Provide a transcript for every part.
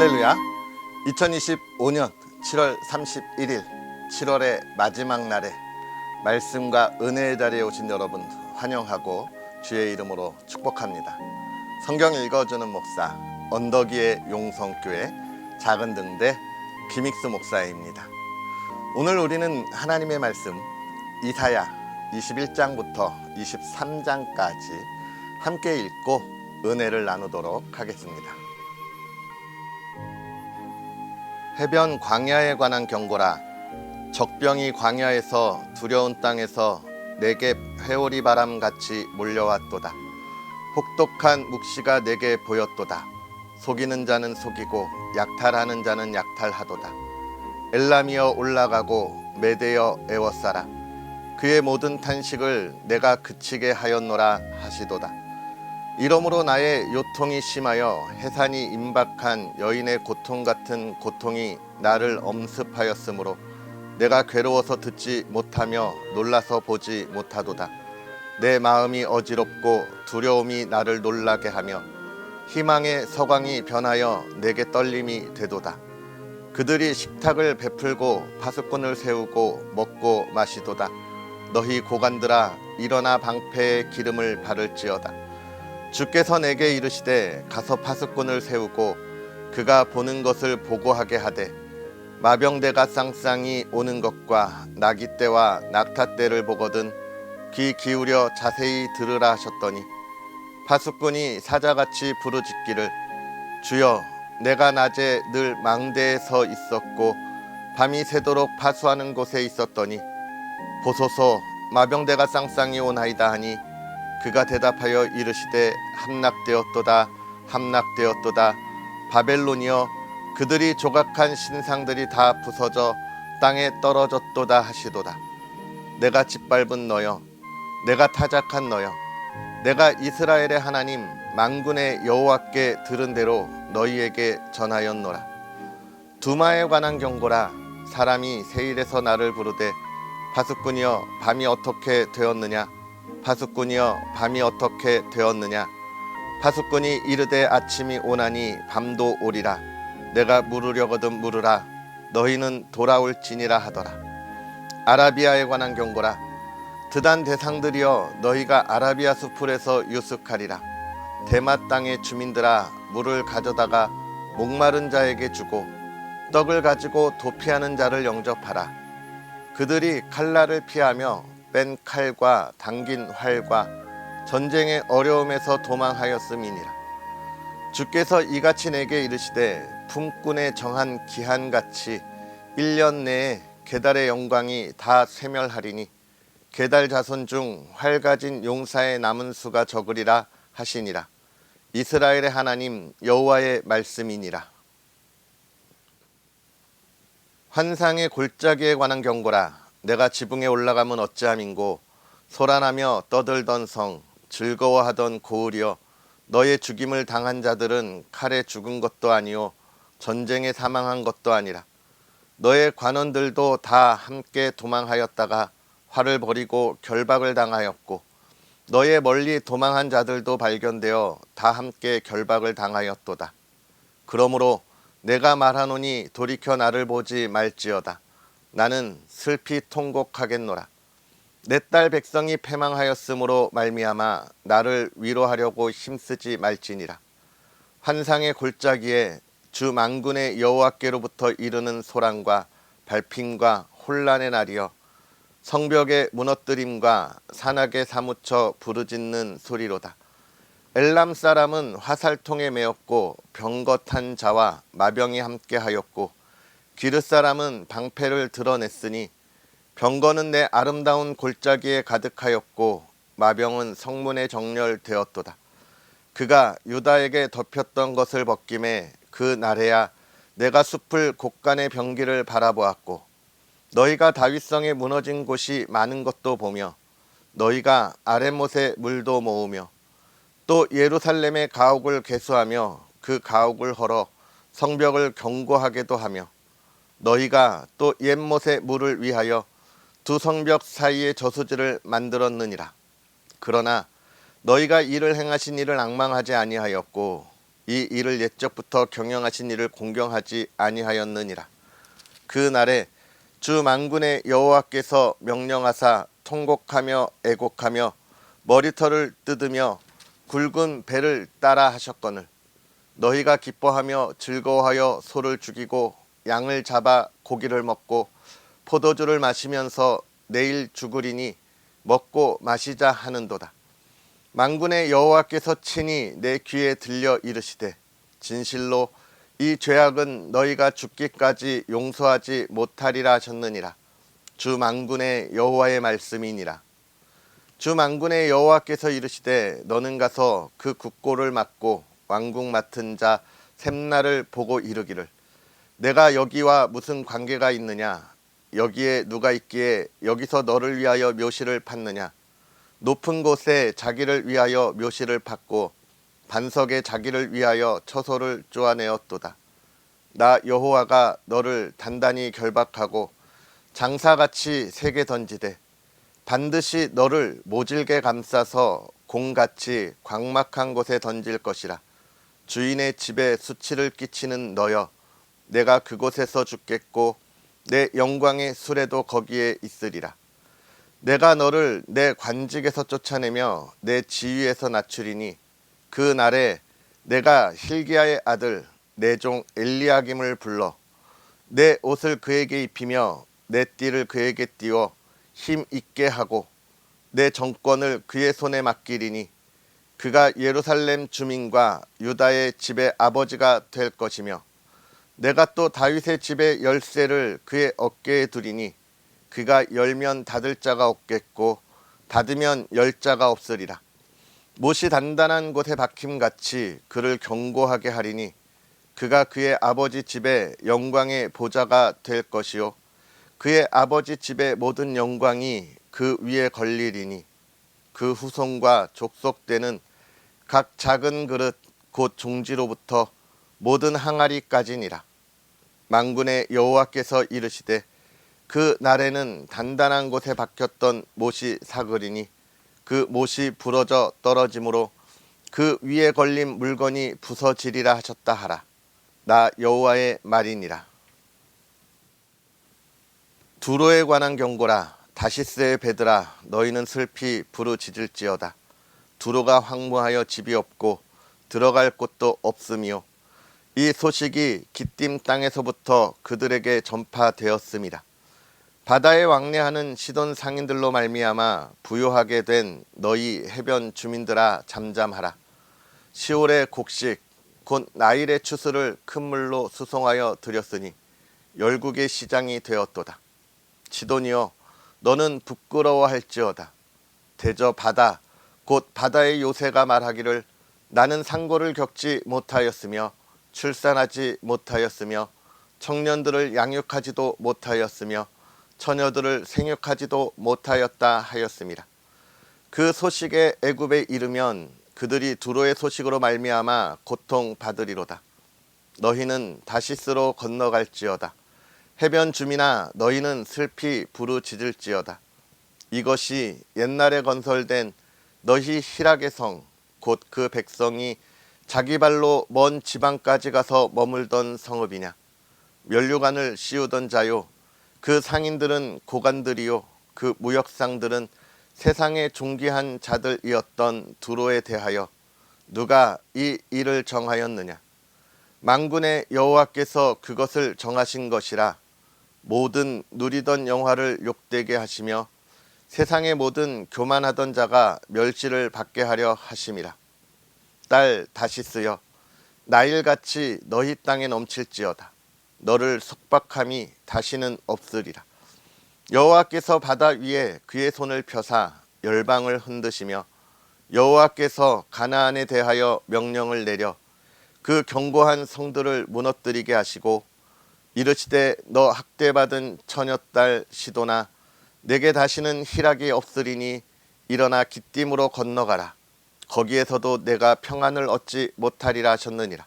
할렐루야. 2025년 7월 31일 7월의 마지막 날에 말씀과 은혜의 자리에 오신 여러분 환영하고 주의 이름으로 축복합니다. 성경 읽어주는 목사 언덕위의 용성교회 작은 등대 김익수 목사입니다. 오늘 우리는 하나님의 말씀 이사야 21장부터 23장까지 함께 읽고 은혜를 나누도록 하겠습니다. 해변 광야에 관한 경고라. 적병이 광야에서 두려운 땅에서 내게 회오리 바람같이 몰려왔도다. 혹독한 묵시가 내게 보였도다. 속이는 자는 속이고 약탈하는 자는 약탈하도다. 엘람이여 올라가고 메대여 에워싸라. 그의 모든 탄식을 내가 그치게 하였노라 하시도다. 이러므로 나의 요통이 심하여 해산이 임박한 여인의 고통 같은 고통이 나를 엄습하였으므로 내가 괴로워서 듣지 못하며 놀라서 보지 못하도다. 내 마음이 어지럽고 두려움이 나를 놀라게 하며 희망의 서광이 변하여 내게 떨림이 되도다. 그들이 식탁을 베풀고 파수꾼을 세우고 먹고 마시도다. 너희 고관들아 일어나 방패에 기름을 바를지어다. 주께서 내게 이르시되 가서 파수꾼을 세우고 그가 보는 것을 보고하게 하되 마병대가 쌍쌍이 오는 것과 나귀떼와 낙타떼를 보거든 귀 기울여 자세히 들으라 하셨더니 파수꾼이 사자같이 부르짖기를 주여 내가 낮에 늘 망대에 서 있었고 밤이 새도록 파수하는 곳에 있었더니 보소서 마병대가 쌍쌍이 오나이다 하니 그가 대답하여 이르시되 함락되었도다 함락되었도다. 바벨론이여 그들이 조각한 신상들이 다 부서져 땅에 떨어졌도다 하시도다. 내가 짓밟은 너여 내가 타작한 너여 내가 이스라엘의 하나님 만군의 여호와께 들은 대로 너희에게 전하였노라. 두마에 관한 경고라. 사람이 세일에서 나를 부르되 파수꾼이여 밤이 어떻게 되었느냐. 파수꾼이여 밤이 어떻게 되었느냐. 파수꾼이 이르되 아침이 오나니 밤도 오리라. 내가 물으려거든 물으라. 너희는 돌아올지니라 하더라. 아라비아에 관한 경고라. 드단 대상들이여 너희가 아라비아 수풀에서 유숙하리라. 대마 땅의 주민들아 물을 가져다가 목마른 자에게 주고 떡을 가지고 도피하는 자를 영접하라. 그들이 칼날을 피하며 뺀 칼과 당긴 활과 전쟁의 어려움에서 도망하였음이니라. 주께서 이같이 내게 이르시되 품꾼의 정한 기한같이 1년 내에 게달의 영광이 다 쇠멸하리니 게달 자손 중 활 가진 용사의 남은 수가 적으리라 하시니라. 이스라엘의 하나님 여호와의 말씀이니라. 환상의 골짜기에 관한 경고라. 내가 지붕에 올라가면 어찌함인고 소란하며 떠들던 성 즐거워하던 고을이여 너의 죽임을 당한 자들은 칼에 죽은 것도 아니요 전쟁에 사망한 것도 아니라 너의 관원들도 다 함께 도망하였다가 활을 버리고 결박을 당하였고 너의 멀리 도망한 자들도 발견되어 다 함께 결박을 당하였도다. 그러므로 내가 말하노니 돌이켜 나를 보지 말지어다. 나는 슬피 통곡하겠노라. 내 딸 백성이 패망하였으므로 말미암아 나를 위로하려고 힘쓰지 말지니라. 환상의 골짜기에 주 만군의 여호와께로부터 이르는 소란과 발핀과 혼란의 날이여 성벽의 무너뜨림과 산악에 사무쳐 부르짖는 소리로다. 엘람 사람은 화살통에 매었고 병거 탄 자와 마병이 함께하였고 기르 사람은 방패를 드러냈으니 병거는 내 아름다운 골짜기에 가득하였고 마병은 성문에 정렬되었도다. 그가 유다에게 덮였던 것을 벗김에 그 날에야 내가 숲을 곳간의 병기를 바라보았고 너희가 다윗성에 무너진 곳이 많은 것도 보며 너희가 아랫못에 물도 모으며 또 예루살렘의 가옥을 개수하며 그 가옥을 헐어 성벽을 견고하게도 하며 너희가 또 옛못의 물을 위하여 두 성벽 사이에 저수지를 만들었느니라. 그러나 너희가 이를 행하신 이를 앙망하지 아니하였고 이 일을 옛적부터 경영하신 이를 공경하지 아니하였느니라. 그 날에 주 만군의 여호와께서 명령하사 통곡하며 애곡하며 머리털을 뜯으며 굵은 배를 따라 하셨거늘 너희가 기뻐하며 즐거워하여 소를 죽이고 양을 잡아 고기를 먹고 포도주를 마시면서 내일 죽으리니 먹고 마시자 하는도다. 만군의 여호와께서 친히 내 귀에 들려 이르시되 진실로 이 죄악은 너희가 죽기까지 용서하지 못하리라 하셨느니라. 주 만군의 여호와의 말씀이니라. 주 만군의 여호와께서 이르시되 너는 가서 그 국고를 맡고 왕궁 맡은 자 셈나를 보고 이르기를 내가 여기와 무슨 관계가 있느냐? 여기에 누가 있기에 여기서 너를 위하여 묘시를 팠느냐? 높은 곳에 자기를 위하여 묘시를 팠고 반석에 자기를 위하여 처소를 쪼아내었도다. 나 여호와가 너를 단단히 결박하고 장사같이 세게 던지되 반드시 너를 모질게 감싸서 공같이 광막한 곳에 던질 것이라. 주인의 집에 수치를 끼치는 너여 내가 그곳에서 죽겠고 내 영광의 수레도 거기에 있으리라. 내가 너를 내 관직에서 쫓아내며 내 지위에서 낮추리니 그 날에 내가 hil기야의 아들 내 종 엘리야김을 불러 내 옷을 그에게 입히며 내 띠를 그에게 띄워 힘 있게 하고 내 정권을 그의 손에 맡기리니 그가 예루살렘 주민과 유다의 집의 아버지가 될 것이며 내가 또 다윗의 집의 열쇠를 그의 어깨에 두리니 그가 열면 닫을 자가 없겠고 닫으면 열 자가 없으리라. 못이 단단한 곳에 박힘같이 그를 견고하게 하리니 그가 그의 아버지 집의 영광의 보좌가 될 것이요 그의 아버지 집의 모든 영광이 그 위에 걸리리니 그 후손과 족속되는 각 작은 그릇 곧 종지로부터 모든 항아리까지니라. 만군의 여호와께서 이르시되 그 날에는 단단한 곳에 박혔던 못이 사그리니 그 못이 부러져 떨어지므로 그 위에 걸린 물건이 부서지리라 하셨다 하라. 나 여호와의 말이니라. 두로에 관한 경고라. 다시스의 배들아 너희는 슬피 부르짖을지어다. 두로가 황무하여 집이 없고 들어갈 곳도 없음이요 이 소식이 기띔 땅에서부터 그들에게 전파되었음이라. 바다에 왕래하는 시돈 상인들로 말미암아 부요하게 된 너희 해변 주민들아 잠잠하라. 시올의 곡식 곧 나일의 추수를 큰 물로 수송하여 들였으니 열국의 시장이 되었도다. 시돈이여 너는 부끄러워할지어다. 대저 바다 곧 바다의 요새가 말하기를 나는 상고를 겪지 못하였으며 출산하지 못하였으며 청년들을 양육하지도 못하였으며 처녀들을 생육하지도 못하였다 하였습니다. 그 소식에 애굽에 이르면 그들이 두로의 소식으로 말미암아 고통받으리로다. 너희는 다시스로 건너갈지어다. 해변 주민아 너희는 슬피 부르짖을지어다. 이것이 옛날에 건설된 너희 희락의 성 곧 그 백성이 자기 발로 먼 지방까지 가서 머물던 성읍이냐. 면류관을 씌우던 자요 그 상인들은 고관들이요 그 무역상들은 세상의 존귀한 자들이었던 두로에 대하여 누가 이 일을 정하였느냐. 만군의 여호와께서 그것을 정하신 것이라. 모든 누리던 영화를 욕되게 하시며 세상의 모든 교만하던 자가 멸시를 받게 하려 하심이라. 딸 다시스여 나일같이 너희 땅에 넘칠지어다. 너를 속박함이 다시는 없으리라. 여호와께서 바다 위에 그의 손을 펴사 열방을 흔드시며 여호와께서 가나안에 대하여 명령을 내려 그 견고한 성들을 무너뜨리게 하시고 이르시되 너 학대받은 처녀딸 시도나 내게 다시는 희락이 없으리니 일어나 기띔으로 건너가라. 거기에서도 내가 평안을 얻지 못하리라 하셨느니라.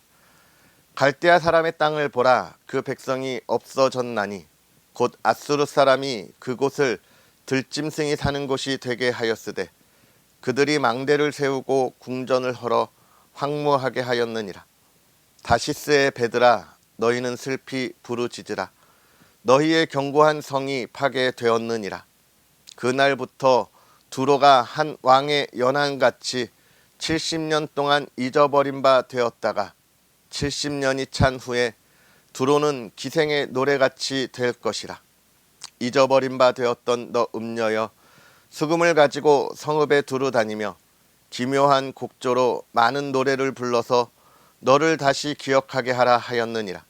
갈대아 사람의 땅을 보라. 그 백성이 없어졌나니 곧 아수르 사람이 그곳을 들짐승이 사는 곳이 되게 하였으되 그들이 망대를 세우고 궁전을 헐어 황무하게 하였느니라. 다시스의 배들아 너희는 슬피 부르짖으라. 너희의 견고한 성이 파괴되었느니라. 그날부터 두로가 한 왕의 연한같이 70년 동안 잊어버린 바 되었다가 70년이 찬 후에 두로는 기생의 노래같이 될 것이라. 잊어버린 바 되었던 너 음녀여, 수금을 가지고 성읍에 두루 다니며 기묘한 곡조로 많은 노래를 불러서 너를 다시 기억하게 하라 하였느니라.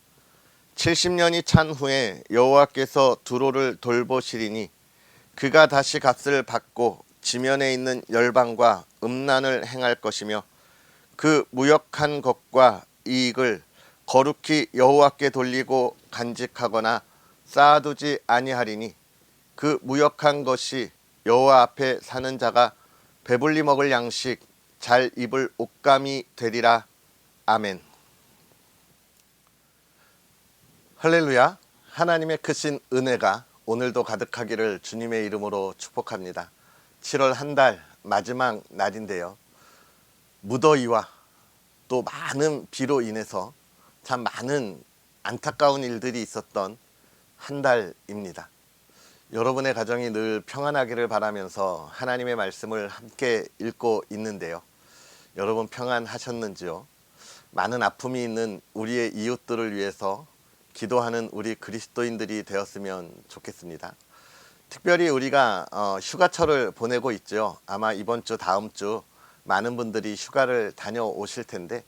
70년이 찬 후에 여호와께서 두로를 돌보시리니 그가 다시 값을 받고 지면에 있는 열방과 음란을 행할 것이며 그 무역한 것과 이익을 거룩히 여호와께 돌리고 간직하거나 쌓아두지 아니하리니 그 무역한 것이 여호와 앞에 사는 자가 배불리 먹을 양식 잘 입을 옷감이 되리라. 아멘. 할렐루야. 하나님의 크신 은혜가 오늘도 가득하기를 주님의 이름으로 축복합니다. 7월 한 달 마지막 날인데요. 무더위와 또 많은 비로 인해서 참 많은 안타까운 일들이 있었던 한 달입니다. 여러분의 가정이 늘 평안하기를 바라면서 하나님의 말씀을 함께 읽고 있는데요. 여러분 평안하셨는지요? 많은 아픔이 있는 우리의 이웃들을 위해서 기도하는 우리 그리스도인들이 되었으면 좋겠습니다. 특별히 우리가 휴가철을 보내고 있죠. 아마 이번 주 다음 주 많은 분들이 휴가를 다녀오실 텐데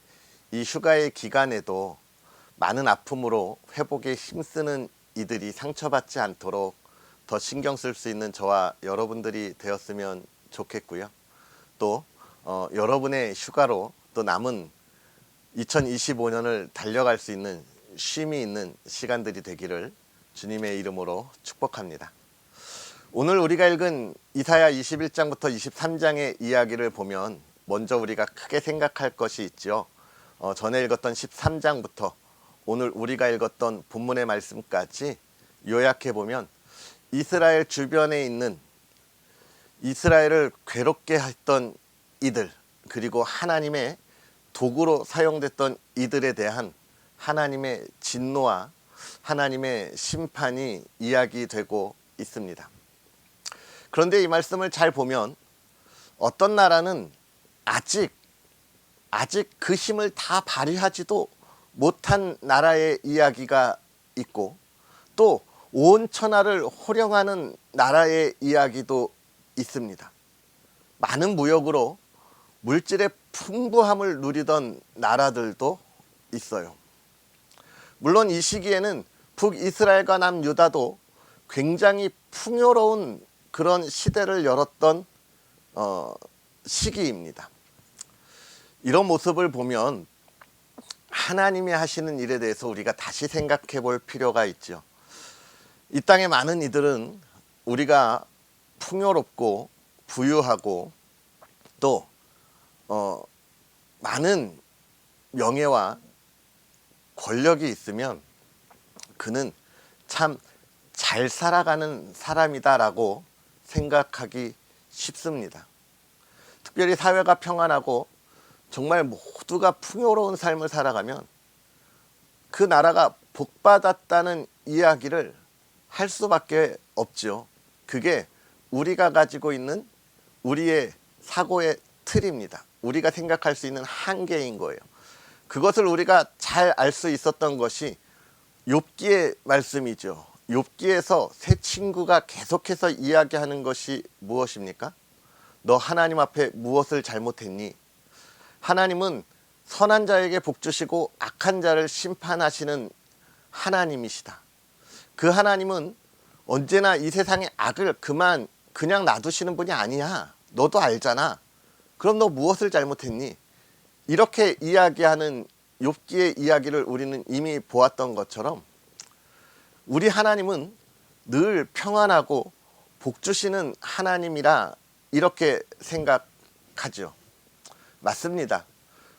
이 휴가의 기간에도 많은 아픔으로 회복에 힘쓰는 이들이 상처받지 않도록 더 신경 쓸 수 있는 저와 여러분들이 되었으면 좋겠고요. 또 여러분의 휴가로 또 남은 2025년을 달려갈 수 있는 쉼이 있는 시간들이 되기를 주님의 이름으로 축복합니다. 오늘 우리가 읽은 이사야 21장부터 23장의 이야기를 보면 먼저 우리가 크게 생각할 것이 있죠. 전에 읽었던 13장부터 오늘 우리가 읽었던 본문의 말씀까지 요약해 보면 이스라엘 주변에 있는 이스라엘을 괴롭게 했던 이들, 그리고 하나님의 도구로 사용됐던 이들에 대한 하나님의 진노와 하나님의 심판이 이야기되고 있습니다. 그런데 이 말씀을 잘 보면 어떤 나라는 아직 그 힘을 다 발휘하지도 못한 나라의 이야기가 있고 또 온 천하를 호령하는 나라의 이야기도 있습니다. 많은 무역으로 물질의 풍부함을 누리던 나라들도 있어요. 물론 이 시기에는 북이스라엘과 남유다도 굉장히 풍요로운 그런 시대를 열었던 시기입니다. 이런 모습을 보면 하나님이 하시는 일에 대해서 우리가 다시 생각해 볼 필요가 있죠. 이 땅의 많은 이들은 우리가 풍요롭고 부유하고 또 많은 명예와 권력이 있으면 그는 참 잘 살아가는 사람이다라고 생각하기 쉽습니다. 특별히 사회가 평안하고 정말 모두가 풍요로운 삶을 살아가면 그 나라가 복받았다는 이야기를 할 수밖에 없죠. 그게 우리가 가지고 있는 우리의 사고의 틀입니다. 우리가 생각할 수 있는 한계인 거예요. 그것을 우리가 잘 알 수 있었던 것이 욥기의 말씀이죠. 욥기에서 세 친구가 계속해서 이야기하는 것이 무엇입니까? 너 하나님 앞에 무엇을 잘못했니? 하나님은 선한 자에게 복 주시고 악한 자를 심판하시는 하나님이시다. 그 하나님은 언제나 이 세상의 악을 그냥 놔두시는 분이 아니야. 너도 알잖아. 그럼 너 무엇을 잘못했니? 이렇게 이야기하는 욥기의 이야기를 우리는 이미 보았던 것처럼 우리 하나님은 늘 평안하고 복 주시는 하나님이라 이렇게 생각하죠. 맞습니다.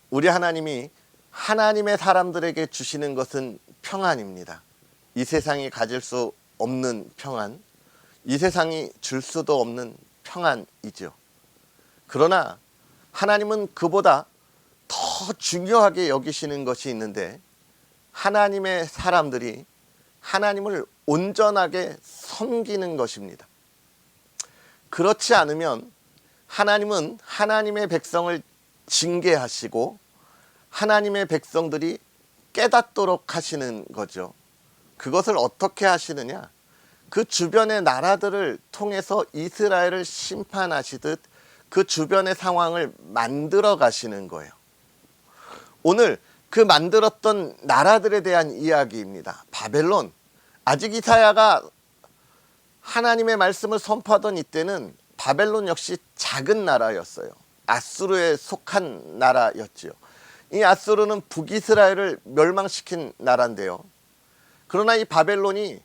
우리 하나님이 하나님의 사람들에게 주시는 것은 평안입니다. 이 세상이 가질 수 없는 평안, 이 세상이 줄 수도 없는 평안이죠. 그러나 하나님은 그보다 더 더 중요하게 여기시는 것이 있는데, 하나님의 사람들이 하나님을 온전하게 섬기는 것입니다. 그렇지 않으면 하나님은 하나님의 백성을 징계하시고 하나님의 백성들이 깨닫도록 하시는 거죠. 그것을 어떻게 하시느냐? 그 주변의 나라들을 통해서 이스라엘을 심판하시듯 그 주변의 상황을 만들어 가시는 거예요. 오늘 그 만들었던 나라들에 대한 이야기입니다. 바벨론, 아직 이사야가 하나님의 말씀을 선포하던 이때는 바벨론 역시 작은 나라였어요. 아수르에 속한 나라였지요. 이 아수르는 북이스라엘을 멸망시킨 나라인데요. 그러나 이 바벨론이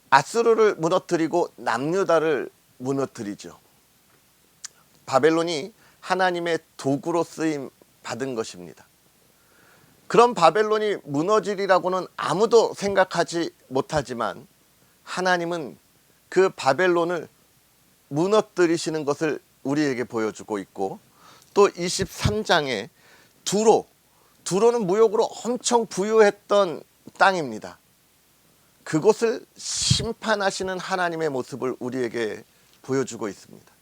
아수르를 무너뜨리고 남유다를 무너뜨리죠. 바벨론이 하나님의 도구로 쓰임 받은 것입니다. 그런 바벨론이 무너지리라고는 아무도 생각하지 못하지만 하나님은 그 바벨론을 무너뜨리시는 것을 우리에게 보여주고 있고, 또 23장에 두로는 무역으로 엄청 부유했던 땅입니다. 그곳을 심판하시는 하나님의 모습을 우리에게 보여주고 있습니다.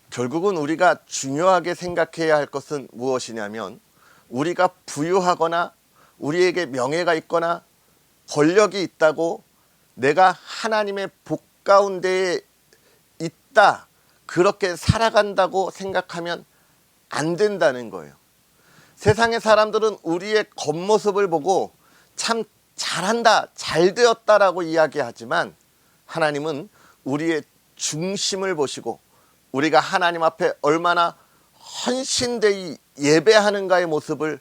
결국은 우리가 중요하게 생각해야 할 것은 무엇이냐면, 우리가 부유하거나 우리에게 명예가 있거나 권력이 있다고 내가 하나님의 복 가운데에 있다, 그렇게 살아간다고 생각하면 안 된다는 거예요. 세상의 사람들은 우리의 겉모습을 보고 참 잘한다, 잘 되었다라고 이야기하지만 하나님은 우리의 중심을 보시고 우리가 하나님 앞에 얼마나 헌신되이 예배하는가의 모습을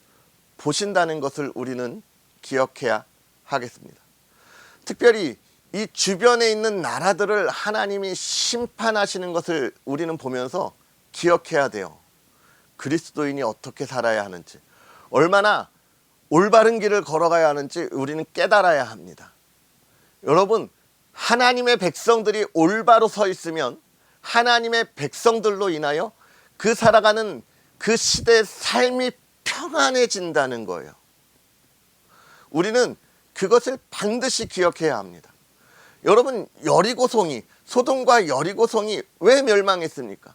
보신다는 것을 우리는 기억해야 하겠습니다. 특별히 이 주변에 있는 나라들을 하나님이 심판하시는 것을 우리는 보면서 기억해야 돼요. 그리스도인이 어떻게 살아야 하는지, 얼마나 올바른 길을 걸어가야 하는지 우리는 깨달아야 합니다. 여러분, 하나님의 백성들이 올바로 서 있으면 하나님의 백성들로 인하여 그 살아가는 그 시대의 삶이 평안해진다는 거예요. 우리는 그것을 반드시 기억해야 합니다. 여러분, 소돔과 여리고성이 왜 멸망했습니까?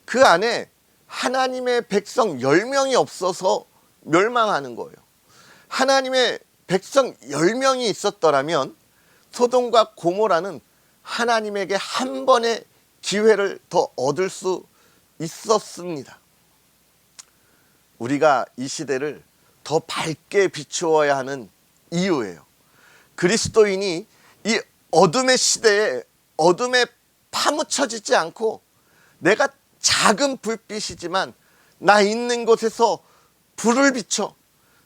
그 안에 하나님의 백성 10명이 없어서 멸망하는 거예요. 하나님의 백성 10명이 있었더라면 소돔과 고모라는 하나님에게 한 번의 기회를 더 얻을 수 있었습니다. 우리가 이 시대를 더 밝게 비추어야 하는 이유예요. 그리스도인이 이 어둠의 시대에 어둠에 파묻혀지지 않고, 내가 작은 불빛이지만 나 있는 곳에서 불을 비춰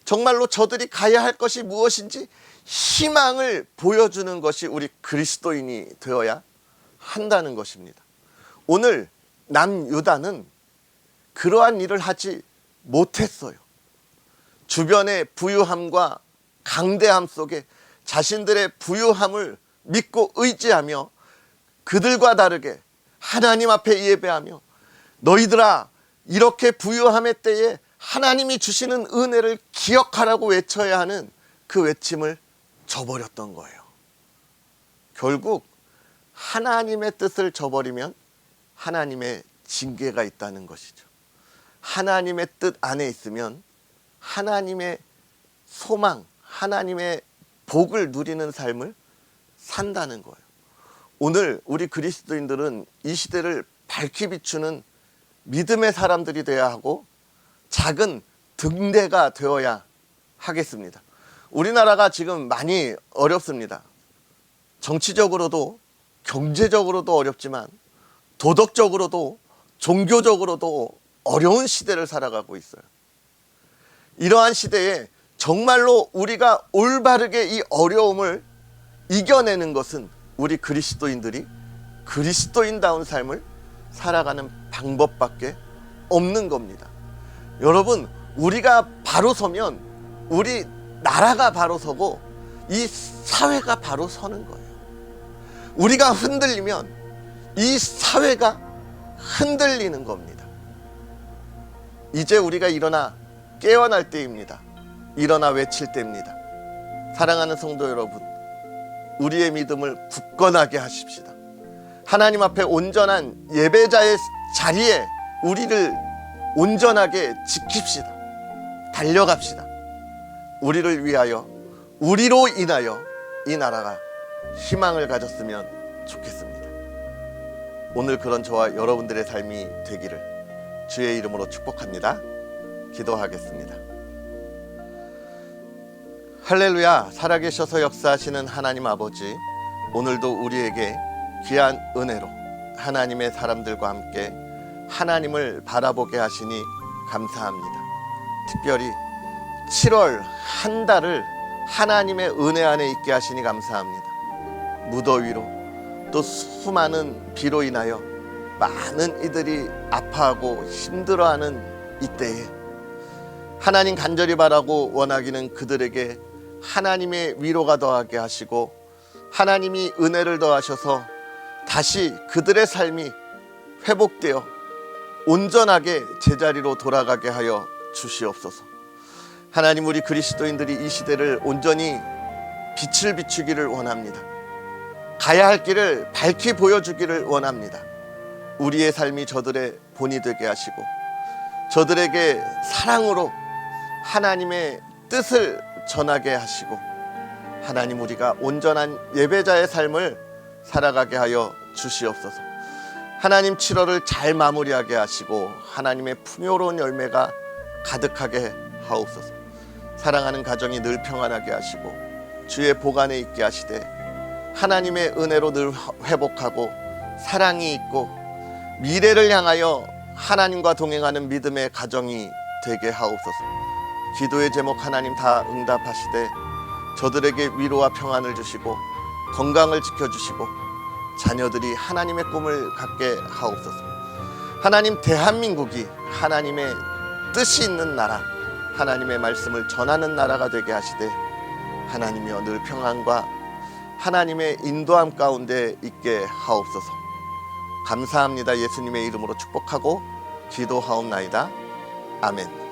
정말로 저들이 가야 할 것이 무엇인지 희망을 보여주는 것이 우리 그리스도인이 되어야 한다는 것입니다. 오늘 남유다는 그러한 일을 하지 못했어요. 주변의 부유함과 강대함 속에 자신들의 부유함을 믿고 의지하며 그들과 다르게 하나님 앞에 예배하며, 너희들아, 이렇게 부유함의 때에 하나님이 주시는 은혜를 기억하라고 외쳐야 하는 그 외침을 저버렸던 거예요. 결국 하나님의 뜻을 저버리면 하나님의 징계가 있다는 것이죠. 하나님의 뜻 안에 있으면 하나님의 소망, 하나님의 복을 누리는 삶을 산다는 거예요. 오늘 우리 그리스도인들은 이 시대를 밝히 비추는 믿음의 사람들이 되어야 하고 작은 등대가 되어야 하겠습니다. 우리나라가 지금 많이 어렵습니다. 정치적으로도 경제적으로도 어렵지만 도덕적으로도 종교적으로도 어려운 시대를 살아가고 있어요. 이러한 시대에 정말로 우리가 올바르게 이 어려움을 이겨내는 것은 우리 그리스도인들이 그리스도인다운 삶을 살아가는 방법밖에 없는 겁니다. 여러분, 우리가 바로 서면 우리 나라가 바로 서고 이 사회가 바로 서는 거예요. 우리가 흔들리면 이 사회가 흔들리는 겁니다. 이제 우리가 일어나 깨어날 때입니다. 일어나 외칠 때입니다. 사랑하는 성도 여러분, 우리의 믿음을 굳건하게 하십시다. 하나님 앞에 온전한 예배자의 자리에 우리를 온전하게 지킵시다. 달려갑시다. 우리를 위하여, 우리로 인하여 이 나라가 희망을 가졌으면 좋겠습니다. 오늘 그런 저와 여러분들의 삶이 되기를 주의 이름으로 축복합니다. 기도하겠습니다. 할렐루야. 살아계셔서 역사하시는 하나님 아버지, 오늘도 우리에게 귀한 은혜로 하나님의 사람들과 함께 하나님을 바라보게 하시니 감사합니다. 특별히 7월 한 달을 하나님의 은혜 안에 있게 하시니 감사합니다. 무더위로 또 수많은 비로 인하여 많은 이들이 아파하고 힘들어하는 이때에 하나님 간절히 바라고 원하기는 그들에게 하나님의 위로가 더하게 하시고 하나님이 은혜를 더하셔서 다시 그들의 삶이 회복되어 온전하게 제자리로 돌아가게 하여 주시옵소서. 하나님, 우리 그리스도인들이 이 시대를 온전히 빛을 비추기를 원합니다. 가야 할 길을 밝히 보여주기를 원합니다. 우리의 삶이 저들의 본이 되게 하시고 저들에게 사랑으로 하나님의 뜻을 전하게 하시고 하나님, 우리가 온전한 예배자의 삶을 살아가게 하여 주시옵소서. 하나님, 7월을 잘 마무리하게 하시고 하나님의 풍요로운 열매가 가득하게 하옵소서. 사랑하는 가정이 늘 평안하게 하시고 주의 보관에 있게 하시되 하나님의 은혜로 늘 회복하고 사랑이 있고 미래를 향하여 하나님과 동행하는 믿음의 가정이 되게 하옵소서. 기도의 제목 하나님 다 응답하시되 저들에게 위로와 평안을 주시고 건강을 지켜주시고 자녀들이 하나님의 꿈을 갖게 하옵소서. 하나님, 대한민국이 하나님의 뜻이 있는 나라, 하나님의 말씀을 전하는 나라가 되게 하시되 하나님이여 늘 평안과 하나님의 인도함 가운데 있게 하옵소서. 감사합니다. 예수님의 이름으로 축복하고 기도하옵나이다. 아멘.